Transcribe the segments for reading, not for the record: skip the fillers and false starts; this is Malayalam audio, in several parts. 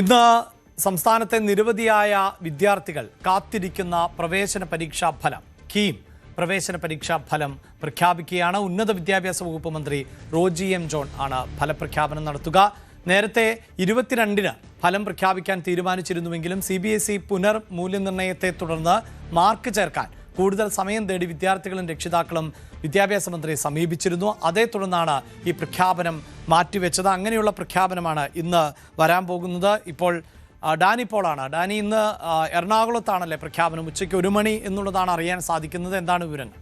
ഇന്ന് സംസ്ഥാനത്തെ നിരവധിയായ വിദ്യാർത്ഥികൾ കാത്തിരിക്കുന്ന പ്രവേശന പരീക്ഷാ ഫലം കീം പ്രവേശന പരീക്ഷാ ഫലം പ്രഖ്യാപിക്കുകയാണ്. ഉന്നത വിദ്യാഭ്യാസ വകുപ്പ് മന്ത്രി റോജി എം ജോൺ ആണ് ഫലപ്രഖ്യാപനം നടത്തുക. നേരത്തെ 22-ന് ഫലം പ്രഖ്യാപിക്കാൻ തീരുമാനിച്ചിരുന്നുവെങ്കിലും CBSE പുനർമൂല്യനിർണ്ണയത്തെ തുടർന്ന് മാർക്ക് ചേർക്കാൻ കൂടുതൽ സമയം തേടി വിദ്യാർത്ഥികളും രക്ഷിതാക്കളും വിദ്യാഭ്യാസ മന്ത്രിയെ സമീപിച്ചിരുന്നു. അതേ തുടർന്നാണ് ഈ പ്രഖ്യാപനം മാറ്റിവെച്ചത്. അങ്ങനെയുള്ള പ്രഖ്യാപനമാണ് ഇന്ന് വരാൻ പോകുന്നത്. ഇപ്പോൾ ഡാനി പോളാണ്. ഡാനി, ഇന്ന് എറണാകുളത്താണല്ലേ പ്രഖ്യാപനം? ഉച്ചയ്ക്ക് 1 മണി എന്നുള്ളതാണ് അറിയാൻ സാധിക്കുന്നത്. എന്താണ് വിവരങ്ങൾ?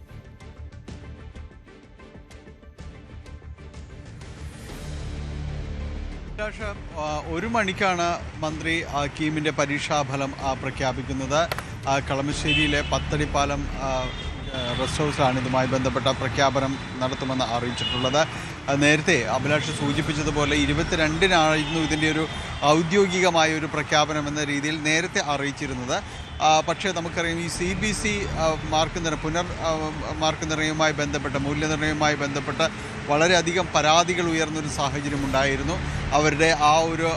അഭിലാഷ്, 1 മണിക്കാണ് മന്ത്രി കീമിൻ്റെ പരീക്ഷാഫലം പ്രഖ്യാപിക്കുന്നത്. കളമശ്ശേരിയിലെ പത്തടിപ്പാലം റെസ്റ്റ് ഹൗസിലാണ് ഇതുമായി ബന്ധപ്പെട്ട പ്രഖ്യാപനം നടത്തുമെന്ന് അറിയിച്ചിട്ടുള്ളത്. നേരത്തെ അഭിലാഷ് സൂചിപ്പിച്ചതുപോലെ 22-നായിരുന്നു ഇതിൻ്റെ ഒരു ഔദ്യോഗികമായ ഒരു പ്രഖ്യാപനം എന്ന രീതിയിൽ നേരത്തെ അറിയിച്ചിരുന്നത്. പക്ഷേ നമുക്കറിയാം, ഈ CBSE മാർക്ക് നിർണ്ണയവുമായി ബന്ധപ്പെട്ട് മൂല്യനിർണ്ണയവുമായി ബന്ധപ്പെട്ട് വളരെയധികം പരാതികൾ ഉയർന്നൊരു സാഹചര്യമുണ്ടായിരുന്നു. അവരുടെ ആ ഒരു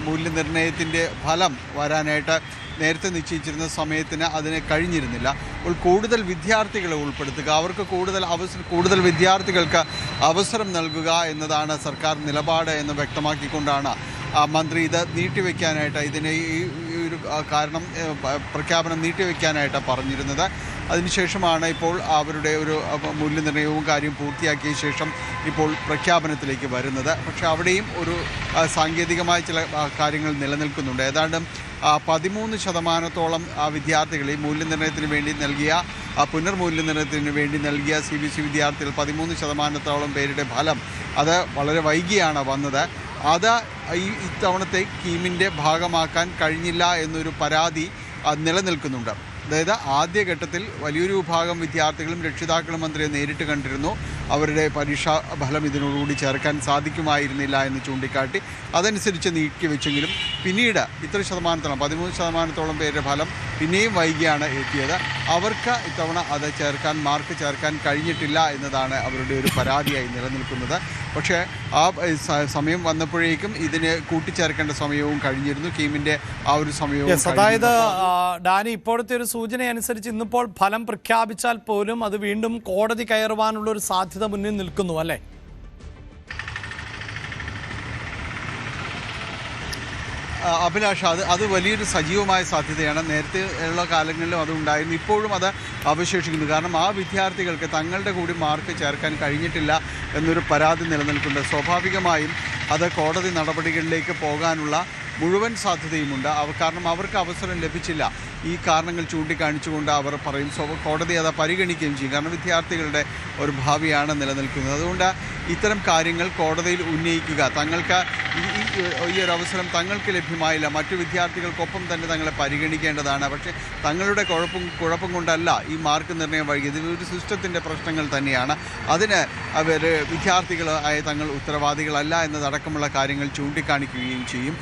മൂല്യനിർണ്ണയത്തിൻ്റെ ഫലം വരാനായിട്ട് നേരത്തെ നിശ്ചയിച്ചിരുന്ന സമയത്തിന് അതിന് കഴിഞ്ഞിരുന്നില്ല. അപ്പോൾ കൂടുതൽ വിദ്യാർത്ഥികളെ ഉൾപ്പെടുത്തുക, അവർക്ക് കൂടുതൽ വിദ്യാർത്ഥികൾക്ക് അവസരം നൽകുക എന്നതാണ് സർക്കാർ നിലപാട് എന്ന് വ്യക്തമാക്കിക്കൊണ്ടാണ് മന്ത്രി ഇത് നീട്ടിവെക്കാനായിട്ട് ഈ ഒരു കാരണം പ്രഖ്യാപനം നീട്ടിവെക്കാനായിട്ട് പറഞ്ഞിരുന്നത്. അതിനുശേഷമാണ് ഇപ്പോൾ അവരുടെ ഒരു മൂല്യനിർണ്ണയവും കാര്യം പൂർത്തിയാക്കിയ ശേഷം ഇപ്പോൾ പ്രഖ്യാപനത്തിലേക്ക് വരുന്നത്. പക്ഷേ അവിടെയും ഒരു സാങ്കേതികമായ ചില കാര്യങ്ങൾ നിലനിൽക്കുന്നുണ്ട്. ഏതാണ്ട് 13% വിദ്യാർത്ഥികൾ ഈ മൂല്യനിർണ്ണയത്തിന് വേണ്ടി നൽകിയ പുനർമൂല്യനിർണ്ണയത്തിന് വേണ്ടി നൽകിയ CBSE വിദ്യാർത്ഥികൾ 13% പേരുടെ ഫലം അത് വളരെ വൈകിയാണ് വന്നത്. അത് ഇത്തവണത്തെ കീമിൻ്റെ ഭാഗമാക്കാൻ കഴിഞ്ഞില്ല എന്നൊരു പരാതി നിലനിൽക്കുന്നുണ്ട്. അതായത് ആദ്യഘട്ടത്തിൽ വലിയൊരു വിഭാഗം വിദ്യാർത്ഥികളും രക്ഷിതാക്കളും മന്ത്രിയെ നേരിട്ട് കണ്ടിരുന്നു. അവരുടെ പരീക്ഷാ ഫലം ഇതിനോടുകൂടി ചേർക്കാൻ സാധിക്കുമായിരുന്നില്ല എന്ന് ചൂണ്ടിക്കാട്ടി അതനുസരിച്ച് നീക്കിവെച്ചെങ്കിലും പിന്നീട് ഇത്ര ശതമാനത്തോളം 13% പേരുടെ ഫലം പിന്നെയും വൈകിയാണ് എത്തിയത്. അവർക്ക് ഇത്തവണ അത് മാർക്ക് ചേർക്കാൻ കഴിഞ്ഞിട്ടില്ല എന്നതാണ് അവരുടെ ഒരു പരാതിയായി നിലനിൽക്കുന്നത്. പക്ഷേ ആ സമയം വന്നപ്പോഴേക്കും ഇതിന് കൂട്ടിച്ചേർക്കേണ്ട സമയവും കഴിഞ്ഞിരുന്നു. കീമിൻ്റെ ആ ഒരു സമയവും. അതായത് ഡാനി, ഇപ്പോഴത്തെ ഒരു സൂചന അനുസരിച്ച് ഇന്നിപ്പോൾ ഫലം പ്രഖ്യാപിച്ചാൽ പോലും അത് വീണ്ടും കോടതി കയറുവാനുള്ള ഒരു സാധ്യത മുന്നിൽ നിൽക്കുന്നു, അല്ലേ? അഭിലാഷ്, അത് വലിയൊരു സജീവമായ സാധ്യതയാണ്. നേരത്തെ ഉള്ള കാലങ്ങളിലും അതുണ്ടായിരുന്നു, ഇപ്പോഴും അത് അവശേഷിക്കുന്നു. കാരണം ആ വിദ്യാർത്ഥികൾക്ക് തങ്ങളുടെ കൂടി മാർക്ക് ചേർക്കാൻ കഴിഞ്ഞിട്ടില്ല എന്നൊരു പരാതി നിലനിൽക്കുന്നുണ്ട്. സ്വാഭാവികമായും അത് കോടതി നടപടികളിലേക്ക് പോകാനുള്ള മുഴുവൻ സാധ്യതയുമുണ്ട്. കാരണം അവർക്ക് അവസരം ലഭിച്ചില്ല. ഈ കാരണങ്ങൾ ചൂണ്ടിക്കാണിച്ചുകൊണ്ട് അവർ പറയും, കോടതി അത് പരിഗണിക്കുകയും ചെയ്യും. കാരണം വിദ്യാർത്ഥികളുടെ ഒരു ഭാവിയാണ് നിലനിൽക്കുന്നത്. അതുകൊണ്ട് ഇത്തരം കാര്യങ്ങൾ കോടതിയിൽ ഉന്നയിക്കുക, തങ്ങൾക്ക് ഈ ഒരു അവസരം തങ്ങൾക്ക് ലഭ്യമായില്ല, മറ്റു വിദ്യാർത്ഥികൾക്കൊപ്പം തന്നെ തങ്ങളെ പരിഗണിക്കേണ്ടതാണ്. പക്ഷേ തങ്ങളുടെ കുഴപ്പം കൊണ്ടല്ല ഈ മാർക്ക് നിർണ്ണയം വൈകിയത്. ഇതൊരു സിസ്റ്റത്തിൻ്റെ പ്രശ്നങ്ങൾ തന്നെയാണ്. അതിന് അവർ വിദ്യാർത്ഥികളായ തങ്ങൾ ഉത്തരവാദികളല്ല എന്നതടക്കമുള്ള കാര്യങ്ങൾ ചൂണ്ടിക്കാണിക്കുകയും ചെയ്യും.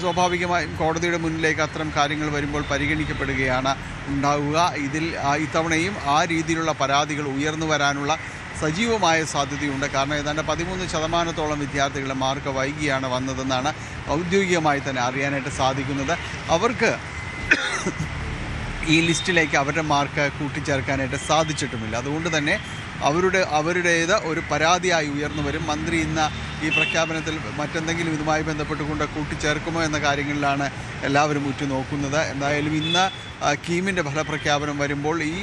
സ്വാഭാവികമായും കോടതിയുടെ മുന്നിലേക്ക് അത്തരം കാര്യങ്ങൾ വരുമ്പോൾ പരിഗണിക്കപ്പെടുകയാണ് ഉണ്ടാവുക. ഇത്തവണയും ആ രീതിയിലുള്ള പരാതികൾ ഉയർന്നു വരാനുള്ള സജീവമായ സാധ്യതയുണ്ട്. കാരണം ഏതാണ്ട് 13% വിദ്യാർത്ഥികളുടെ മാർക്ക് വൈകിയാണ് വന്നതെന്നാണ് ഔദ്യോഗികമായി തന്നെ അറിയാനായിട്ട് സാധിക്കുന്നത്. അവർക്ക് ഈ ലിസ്റ്റിലേക്ക് അവരുടെ മാർക്ക് കൂട്ടിച്ചേർക്കാനായിട്ട് സാധിച്ചിട്ടുമില്ല. അതുകൊണ്ട് തന്നെ അവരുടേത് ഒരു പരാതിയായി ഉയർന്നു വരും. മന്ത്രി ഇന്ന് ഈ പ്രഖ്യാപനത്തിൽ മറ്റെന്തെങ്കിലും ഇതുമായി ബന്ധപ്പെട്ടുകൊണ്ട് കൂട്ടിച്ചേർക്കുമോ എന്ന കാര്യങ്ങളിലാണ് എല്ലാവരും ഉറ്റുനോക്കുന്നത്. എന്തായാലും ഇന്ന് കീമിൻ്റെ ഫലപ്രഖ്യാപനം വരുമ്പോൾ ഈ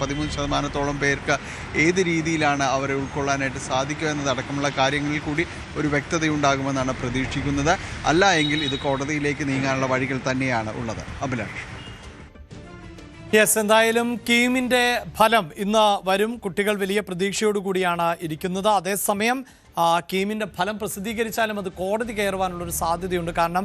13% പേർക്ക് ഏത് രീതിയിലാണ് അവരെ ഉൾക്കൊള്ളാനായിട്ട് സാധിക്കുക എന്നതടക്കമുള്ള കാര്യങ്ങളിൽ കൂടി ഒരു വ്യക്തതയുണ്ടാകുമെന്നാണ് പ്രതീക്ഷിക്കുന്നത്. അല്ല എങ്കിൽ ഇത് കോടതിയിലേക്ക് നീങ്ങാനുള്ള വഴികൾ തന്നെയാണ് ഉള്ളത്. അഭിലാഷ്. എന്തായാലും കീമിൻ്റെ ഫലം ഇന്ന് വരും. കുട്ടികൾ വലിയ പ്രതീക്ഷയോടുകൂടിയാണ് ഇരിക്കുന്നത്. അതേസമയം കീമിൻ്റെ ഫലം പ്രസിദ്ധീകരിച്ചാലും അത് കോടതി കയറുവാനുള്ളൊരു സാധ്യതയുണ്ട്. കാരണം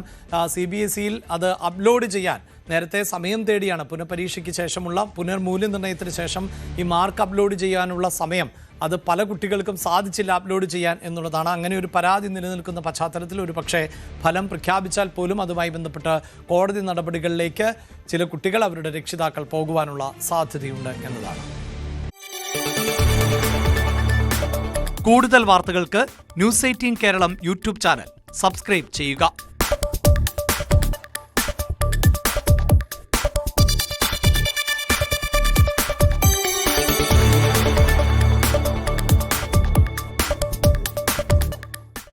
CBSEയിൽ അത് അപ്ലോഡ് ചെയ്യാൻ നേരത്തെ സമയം തേടിയാണ്. പുനഃപരീക്ഷയ്ക്ക് ശേഷമുള്ള പുനർമൂല്യനിർണ്ണയത്തിന് ശേഷം ഈ മാർക്ക് അപ്ലോഡ് ചെയ്യാനുള്ള സമയം അത് പല കുട്ടികൾക്കും സാധിച്ചില്ല അപ്ലോഡ് ചെയ്യാൻ എന്നുള്ളതാണ്. അങ്ങനെ ഒരു പരാതി നിലനിൽക്കുന്ന പശ്ചാത്തലത്തിൽ ഒരു പക്ഷേ ഫലം പ്രഖ്യാപിച്ചാൽ പോലും അതുമായി ബന്ധപ്പെട്ട് കോടതി നടപടികളിലേക്ക് ചില കുട്ടികൾ അവരുടെ രക്ഷിതാക്കൾ പോകുവാനുള്ള സാധ്യതയുണ്ട് എന്നതാണ്. കൂടുതൽ വാർത്തകൾക്ക് News 18 Keralam YouTube channel subscribe ചെയ്യുക.